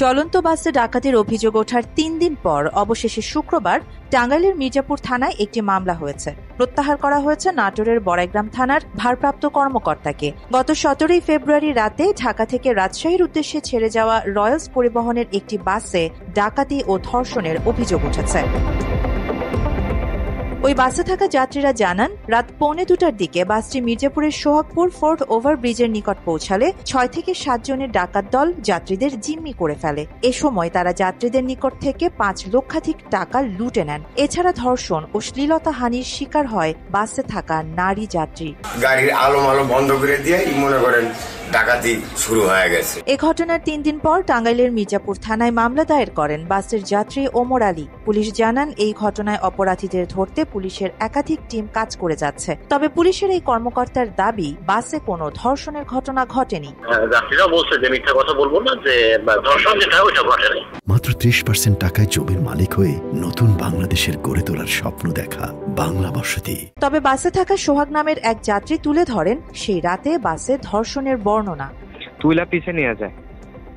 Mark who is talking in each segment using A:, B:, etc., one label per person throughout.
A: চলন্ত বাসে ডাকাতির অভিযোগ ওঠার ৩ দিন পর অবশেষে শুক্রবার টাঙ্গাইলের মির্জাপুর থানায় একটি মামলা হয়েছে। প্রত্যাহার করা হয়েছে নাটোরের বড়াইগ্রাম থানার ভারপ্রাপ্ত কর্মকর্তাকে। গত ১৭ ফেব্রুয়ারি রাতে ঢাকা থেকে রাজশাহীর উদ্দেশ্যে ছেড়ে যাওয়া রয়্যালস পরিবহনের একটি বাসে ডাকাতি ও ধর্ষণের অভিযোগ উঠেছে। ওই বাসে থাকা যাত্রীরা জানান, রাত ১:৩০টার দিকে বাসটি মির্জাপুরের সোহাগপুর ফোর্ট ওভারব্রিজের নিকট পৌঁছালে ৬ থেকে ৭ জনের ডাকাত দল যাত্রীদের জিম্মি করে ফেলে। এ সময় তারা যাত্রীদের নিকট থেকে ৫ লক্ষাধিক টাকা লুটে নেন। এছাড়া ধর্ষণ ও শ্লীলতাহানির শিকার হয় বাসে থাকা নারী যাত্রী।
B: গাড়ির আলো বন্ধ করে দিয়ে মনে করেন ডাকাতি শুরু হয়ে গেছে।
A: এ ঘটনার ৩ দিন পর টাঙ্গাইলের মির্জাপুর থানায় মামলা দায়ের করেন বাসের যাত্রী ওমর আলী। পুলিশ জানান, এই ঘটনায় অপরাধীদের ধরতে পুলিশের একাধিক টিম কাজ করে যাচ্ছে। তবে পুলিশের এই কর্মকর্তার দাবি, বাসে কোনো ধর্ষণের ঘটনা ঘটেনি।
C: যাত্রীরা বলছে যে মিথ্যা কথা বলবো না, যে ধর্ষণ যেটা ওইটা ঘটেনি।
D: মাত্র ৩০% টাকায় জমির মালিক হয়ে নতুন বাংলাদেশের গড়ে তোলার স্বপ্ন দেখা বাংলা বসতি।
A: তবে বাসে থাকা সোহাগ নামের এক যাত্রী তুলে ধরেন, সেই রাতে বাসে ধর্ষণের বর্ণনা।
E: তুইলা পিছে নিয়ে যায়,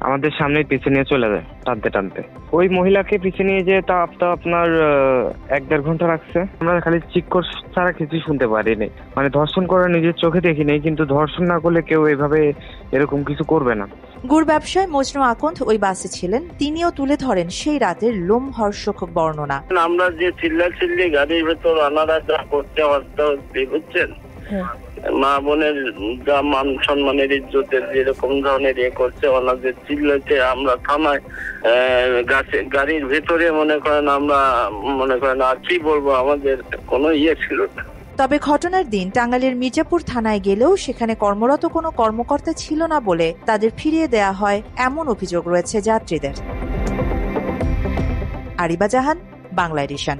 E: আমাদের সামনে পিছে নিয়ে চলে যায় টানতে টানতে। ওই মহিলাকে পিছে নিয়ে যেয়ে তা আপনার ১-১.৫ ঘন্টা রাখছে। আমরা খালি চিৎকার ছাড়া কিছু শুনতে পারিনি। মানে ধর্ষণ করা নিজের চোখে দেখিনি, কিন্তু ধর্ষণ না করলে কেউ এভাবে এরকম কিছু করবে না।
A: গুড় ব্যবসায়ী মজনু আকন্দ ওই বাসে ছিলেন। তিনিও তুলে ধরেন সেই রাতের লোমহর্ষক বর্ণনা।
C: আমরা যে চিল্লি গাড়ির ভেতর আনারা যা করতে বুঝছেন, মা বোনের যা মান সম্মানের ইজ্জতের যেরকম ধরনের করছে, ওনাদের চিল্লাতে আমরা থানায় গাড়ির ভেতরে মনে করেন আর কি বলবো, আমাদের কোনো ছিল না।
A: তবে ঘটনার দিন টাঙ্গাইলের মির্জাপুর থানায় গেলেও সেখানে কর্মরত কোনো কর্মকর্তা ছিল না বলে তাদের ফিরিয়ে দেয়া হয়, এমন অভিযোগ রয়েছে যাত্রীদের। আরিবা জাহান, বাংলা এডিশন।